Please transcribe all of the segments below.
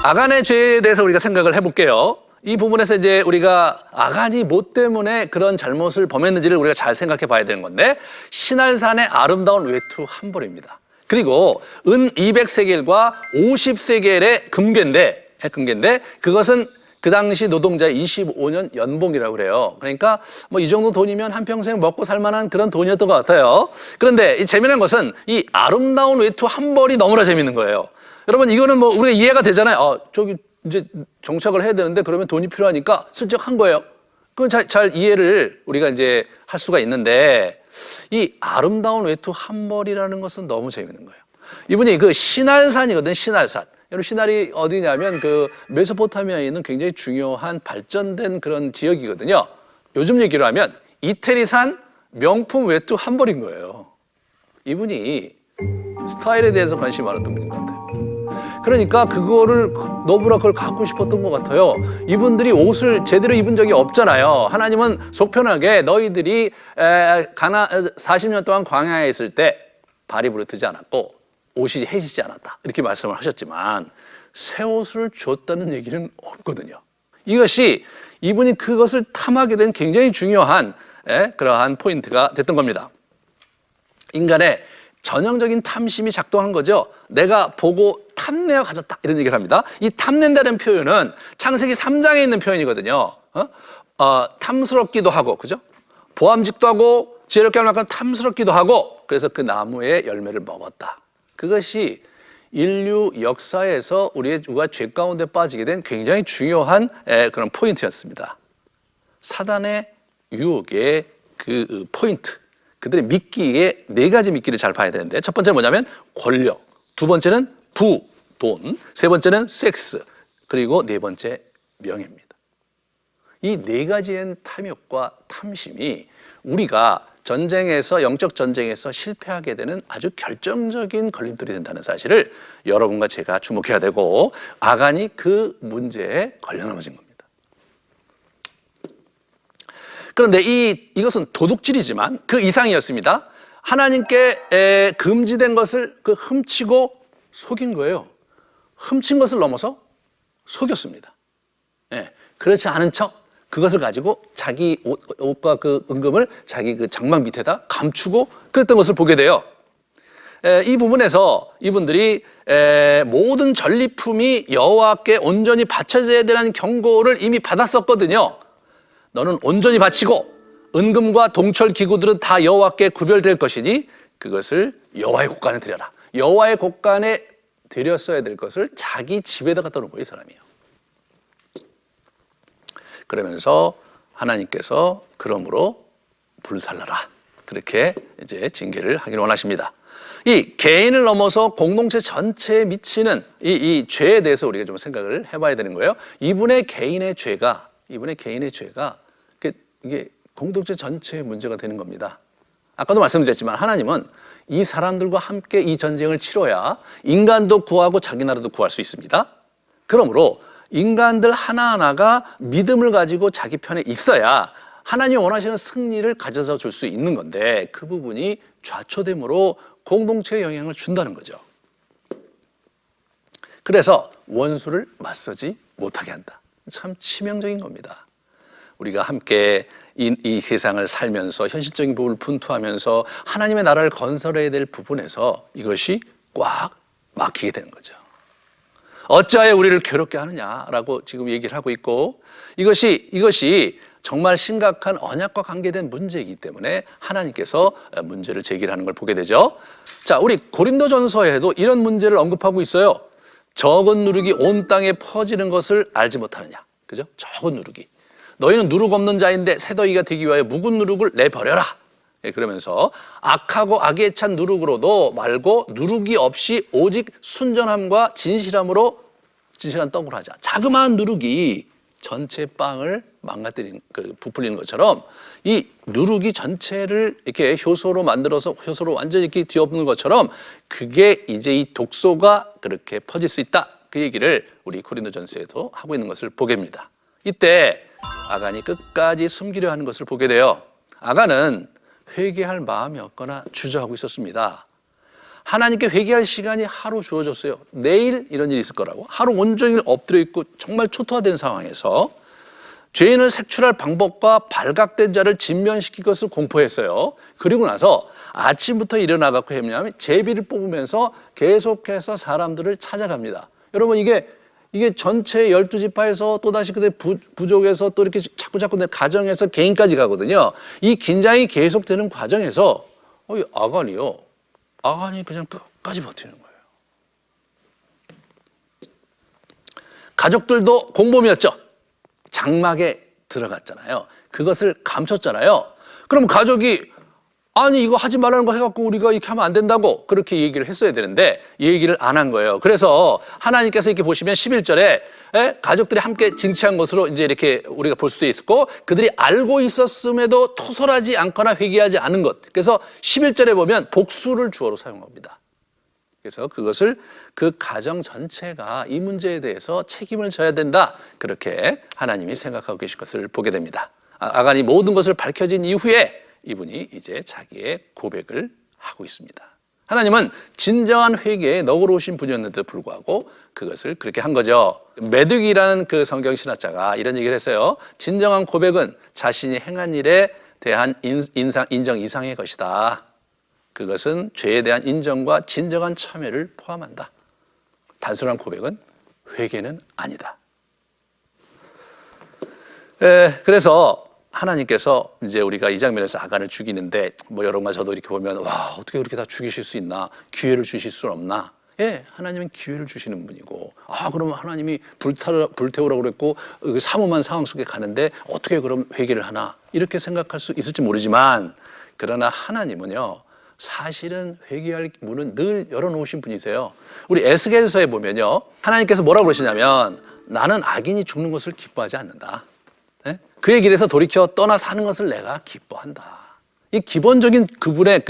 아간의 죄에 대해서 우리가 생각을 해볼게요. 이 부분에서 이제 우리가 아간이 뭐 때문에 그런 잘못을 범했는지를 우리가 잘 생각해 봐야 되는 건데, 신할산의 아름다운 외투 한 벌입니다. 그리고 은 200세겔과 50세겔의 금괴인데 그것은 그 당시 노동자의 25년 연봉이라고 그래요. 그러니까 뭐 이 정도 돈이면 한평생 먹고 살 만한 그런 돈이었던 것 같아요. 그런데 이 재미난 것은 이 아름다운 외투 한 벌이 너무나 재밌는 거예요. 여러분, 이거는 뭐 우리가 이해가 되잖아요. 저기 이제 정착을 해야 되는데 그러면 돈이 필요하니까 슬쩍 한 거예요. 그건 잘 이해를 우리가 이제 할 수가 있는데, 이 아름다운 외투 한 벌이라는 것은 너무 재밌는 거예요. 이분이 그 신할산이거든, 신할산. 여러분, 신할이 어디냐면 그 메소포타미아에 있는 굉장히 중요한 발전된 그런 지역이거든요. 요즘 얘기로 하면 이태리산 명품 외투 한 벌인 거예요. 이분이 스타일에 대해서 관심이 많았던 분인 것 같아요. 그러니까 그거를 너무나 그걸 갖고 싶었던 것 같아요. 이분들이 옷을 제대로 입은 적이 없잖아요. 하나님은 속 편하게 너희들이 40년 동안 광야에 있을 때 발이 부르트지 않았고 옷이 해지지 않았다, 이렇게 말씀을 하셨지만 새 옷을 줬다는 얘기는 없거든요. 이것이 이분이 그것을 탐하게 된 굉장히 중요한 그러한 포인트가 됐던 겁니다. 인간의 전형적인 탐심이 작동한 거죠. 내가 보고 탐내어 가졌다, 이런 얘기를 합니다. 이 탐낸다는 표현은 창세기 3장에 있는 표현이거든요. 탐스럽기도 하고, 그죠? 보암직도 하고 지혜롭게 할 만큼 탐스럽기도 하고, 그래서 그 나무의 열매를 먹었다. 그것이 인류 역사에서 우리가 죄 가운데 빠지게 된 굉장히 중요한 그런 포인트였습니다. 사단의 유혹의 그 포인트, 그들의 미끼의 네 가지 미끼를 잘 봐야 되는데, 첫 번째는 뭐냐면 권력, 두 번째는 부, 돈, 세 번째는 섹스, 그리고 네 번째 명예입니다. 이 네 가지의 탐욕과 탐심이 우리가 전쟁에서, 영적 전쟁에서 실패하게 되는 아주 결정적인 걸림돌이 된다는 사실을 여러분과 제가 주목해야 되고, 아간이 그 문제에 걸려 넘어진 겁니다. 그런데 이것은 도둑질이지만 그 이상이었습니다. 하나님께 금지된 것을 훔치고 속인 거예요. 훔친 것을 넘어서 속였습니다. 그렇지 않은 척 그것을 가지고 자기 옷과 그 은금을 자기 그 장막 밑에다 감추고 그랬던 것을 보게 돼요. 이 부분에서 이분들이 모든 전리품이 여호와께 온전히 바쳐져야 되는 경고를 이미 받았었거든요. 너는 온전히 바치고 은금과 동철 기구들은 다 여호와께 구별될 것이니 그것을 여호와의 곳간에 드려라. 여호와의 곳간에 드렸어야 될 것을 자기 집에다 갖다 놓은 거예요, 이 사람이요. 그러면서 하나님께서 그러므로 불살라라, 그렇게 이제 징계를 하기를 원하십니다. 이 개인을 넘어서 공동체 전체에 미치는 이 죄에 대해서 우리가 좀 생각을 해봐야 되는 거예요. 이분의 개인의 죄가 이게 공동체 전체의 문제가 되는 겁니다. 아까도 말씀드렸지만 하나님은 이 사람들과 함께 이 전쟁을 치러야 인간도 구하고 자기 나라도 구할 수 있습니다. 그러므로 인간들 하나하나가 믿음을 가지고 자기 편에 있어야 하나님이 원하시는 승리를 가져다 줄 수 있는 건데, 그 부분이 좌초됨으로 공동체에 영향을 준다는 거죠. 그래서 원수를 맞서지 못하게 한다. 참 치명적인 겁니다. 우리가 함께 이 세상을 살면서 현실적인 부분을 분투하면서 하나님의 나라를 건설해야 될 부분에서 이것이 꽉 막히게 되는 거죠. 어찌하여 우리를 괴롭게 하느냐라고 지금 얘기를 하고 있고, 이것이 정말 심각한 언약과 관계된 문제이기 때문에 하나님께서 문제를 제기하는 걸 보게 되죠. 자, 우리 고린도전서에도 이런 문제를 언급하고 있어요. 적은 누룩이 온 땅에 퍼지는 것을 알지 못하느냐, 그죠? 적은 누룩이. 너희는 누룩 없는 자인데 새더기가 되기 위하여 묵은 누룩을 내버려라. 그러면서 악하고 악에 찬 누룩으로도 말고 누룩이 없이 오직 순전함과 진실한 떡으로 하자. 자그마한 누룩이 전체 빵을 망가뜨리는, 부풀리는 것처럼 이 누룩이 전체를 이렇게 효소로 만들어서 효소로 완전히 이렇게 뒤엎는 것처럼 그게 이제 이 독소가 그렇게 퍼질 수 있다. 그 얘기를 우리 고린도전서에도 하고 있는 것을 보게 됩니다. 이때 아간이 끝까지 숨기려 하는 것을 보게 돼요. 아간은 회개할 마음이 없거나 주저하고 있었습니다. 하나님께 회개할 시간이 하루 주어졌어요. 내일 이런 일이 있을 거라고. 하루 온종일 엎드려 있고 정말 초토화된 상황에서 죄인을 색출할 방법과 발각된 자를 진면시킬 것을 공포했어요. 그리고 나서 아침부터 일어나갖고 했냐면 제비를 뽑으면서 계속해서 사람들을 찾아갑니다. 여러분 이게 전체 12지파에서 또다시 그때 부족에서 또 이렇게 자꾸 내 가정에서 개인까지 가거든요. 이 긴장이 계속되는 과정에서 아간이 그냥 끝까지 버티는 거예요. 가족들도 공범이었죠. 장막에 들어갔잖아요. 그것을 감췄잖아요. 그럼 가족이 아니 이거 하지 말라는 거 해갖고 우리가 이렇게 하면 안 된다고 그렇게 얘기를 했어야 되는데 이 얘기를 안 한 거예요. 그래서 하나님께서 이렇게 보시면 11절에 가족들이 함께 징치한 것으로 이제 이렇게 우리가 볼 수도 있고 그들이 알고 있었음에도 토설하지 않거나 회개하지 않은 것. 그래서 11절에 보면 복수를 주어로 사용합니다. 그래서 그것을 그 가정 전체가 이 문제에 대해서 책임을 져야 된다. 그렇게 하나님이 생각하고 계실 것을 보게 됩니다. 아간이 모든 것을 밝혀진 이후에 이분이 이제 자기의 고백을 하고 있습니다. 하나님은 진정한 회개에 너그러우신 분이었는데도 불구하고 그것을 그렇게 한 거죠. 메딕이라는 그 성경 신학자가 이런 얘기를 했어요. 진정한 고백은 자신이 행한 일에 대한 인정 이상의 것이다. 그것은 죄에 대한 인정과 진정한 참회를 포함한다. 단순한 고백은 회개는 아니다. 그래서 하나님께서 이제 우리가 이 장면에서 아간을 죽이는데 여러분과 저도 이렇게 보면 와 어떻게 그렇게 다 죽이실 수 있나? 기회를 주실 수는 없나? 하나님은 기회를 주시는 분이고 그러면 하나님이 불태우라고 그랬고 사모한 상황 속에 가는데 어떻게 그럼 회개를 하나? 이렇게 생각할 수 있을지 모르지만 그러나 하나님은요 사실은 회개할 문은 늘 열어놓으신 분이세요. 우리 에스겔서에 보면요 하나님께서 뭐라고 그러시냐면 나는 악인이 죽는 것을 기뻐하지 않는다. 그의 길에서 돌이켜 떠나 사는 것을 내가 기뻐한다. 이 기본적인 그분의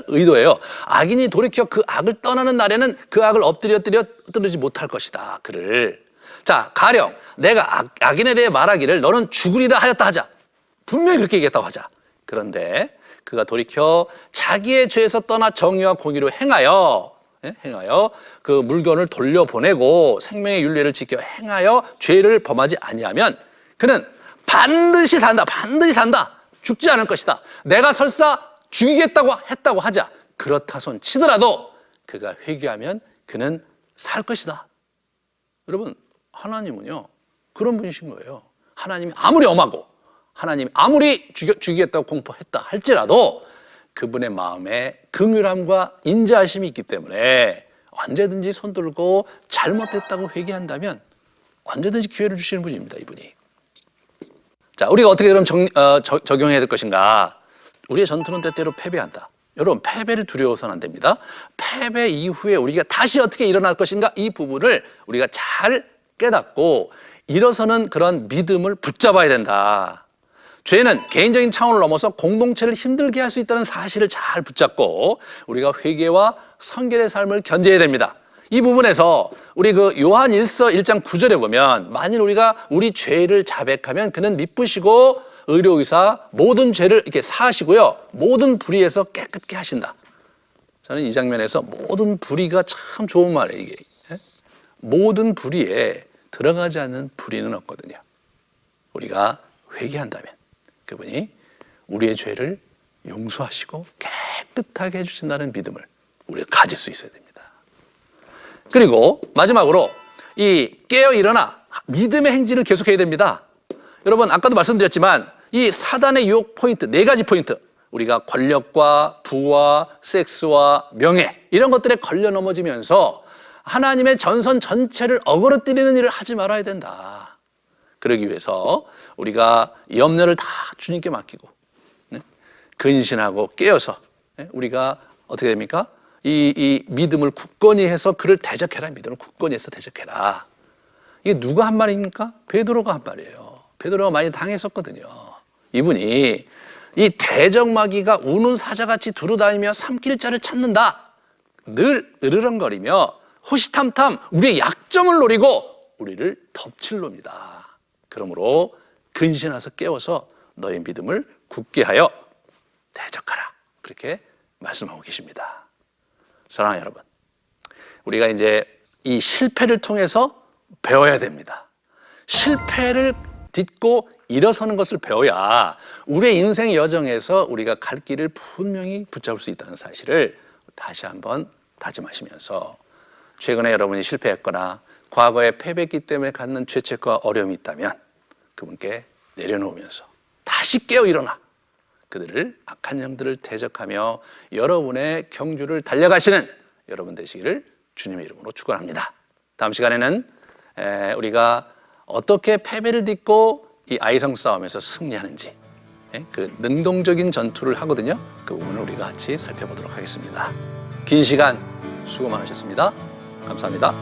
의도예요. 악인이 돌이켜 그 악을 떠나는 날에는 그 악을 엎드려 뜨르지 못할 것이다. 그를. 자, 가령 내가 악인에 대해 말하기를 너는 죽으리라 하였다 하자. 분명히 그렇게 얘기했다고 하자. 그런데 그가 돌이켜 자기의 죄에서 떠나 정의와 공의로 행하여 그 물건을 돌려보내고 생명의 윤례를 지켜 행하여 죄를 범하지 아니하면 그는 반드시 산다. 죽지 않을 것이다. 내가 설사 죽이겠다고 했다고 하자. 그렇다손 치더라도 그가 회개하면 그는 살 것이다. 여러분 하나님은요 그런 분이신 거예요. 하나님이 아무리 엄하고 하나님이 아무리 죽이겠다고 공포했다 할지라도 그분의 마음에 긍휼함과 인자하심이 있기 때문에 언제든지 손들고 잘못했다고 회개한다면 언제든지 기회를 주시는 분입니다. 이분이. 자, 우리가 어떻게 그럼 적용해야 될 것인가? 우리의 전투는 때때로 패배한다. 여러분, 패배를 두려워서는 안 됩니다. 패배 이후에 우리가 다시 어떻게 일어날 것인가? 이 부분을 우리가 잘 깨닫고 일어서는 그런 믿음을 붙잡아야 된다. 죄는 개인적인 차원을 넘어서 공동체를 힘들게 할 수 있다는 사실을 잘 붙잡고 우리가 회개와 성결의 삶을 견제해야 됩니다. 이 부분에서 우리 그 요한 1서 1장 9절에 보면 만일 우리가 우리 죄를 자백하면 그는 미쁘시고 의로의사 모든 죄를 이렇게 사하시고요 모든 불의에서 깨끗게 하신다. 저는 이 장면에서 모든 불의가 참 좋은 말이에요. 이게 모든 불의에 들어가지 않는 불의는 없거든요. 우리가 회개한다면 그분이 우리의 죄를 용서하시고 깨끗하게 해주신다는 믿음을 우리가 가질 수 있어야 됩니다. 그리고 마지막으로 이 깨어 일어나 믿음의 행진을 계속해야 됩니다. 여러분 아까도 말씀드렸지만 이 사단의 유혹 포인트 4가지 포인트 우리가 권력과 부와 섹스와 명예 이런 것들에 걸려 넘어지면서 하나님의 전선 전체를 어그러뜨리는 일을 하지 말아야 된다. 그러기 위해서 우리가 염려를 다 주님께 맡기고 근신하고 깨어서 우리가 어떻게 됩니까? 이 믿음을 굳건히 해서 그를 대적해라. 믿음을 굳건히 해서 대적해라. 이게 누가 한 말입니까? 베드로가 한 말이에요. 베드로가 많이 당했었거든요. 이분이 이 대적마귀가 우는 사자같이 두루다니며 삼킬 자를 찾는다. 늘 으르렁거리며 호시탐탐 우리의 약점을 노리고 우리를 덮칠 놈이다. 그러므로 근신해서 깨워서 너의 믿음을 굳게 하여 대적하라. 그렇게 말씀하고 계십니다. 사랑하는 여러분, 우리가 이제 이 실패를 통해서 배워야 됩니다. 실패를 딛고 일어서는 것을 배워야 우리의 인생 여정에서 우리가 갈 길을 분명히 붙잡을 수 있다는 사실을 다시 한번 다짐하시면서, 최근에 여러분이 실패했거나 과거에 패배했기 때문에 갖는 죄책과 어려움이 있다면 그분께 내려놓으면서 다시 깨어 일어나 그들을, 악한 영들을 대적하며 여러분의 경주를 달려가시는 여러분 되시기를 주님의 이름으로 축원합니다. 다음 시간에는 우리가 어떻게 패배를 딛고 이 아이성 싸움에서 승리하는지, 그 능동적인 전투를 하거든요. 그 부분을 우리가 같이 살펴보도록 하겠습니다. 긴 시간 수고 많으셨습니다. 감사합니다.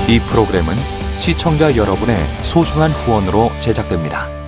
이 프로그램은 시청자 여러분의 소중한 후원으로 제작됩니다.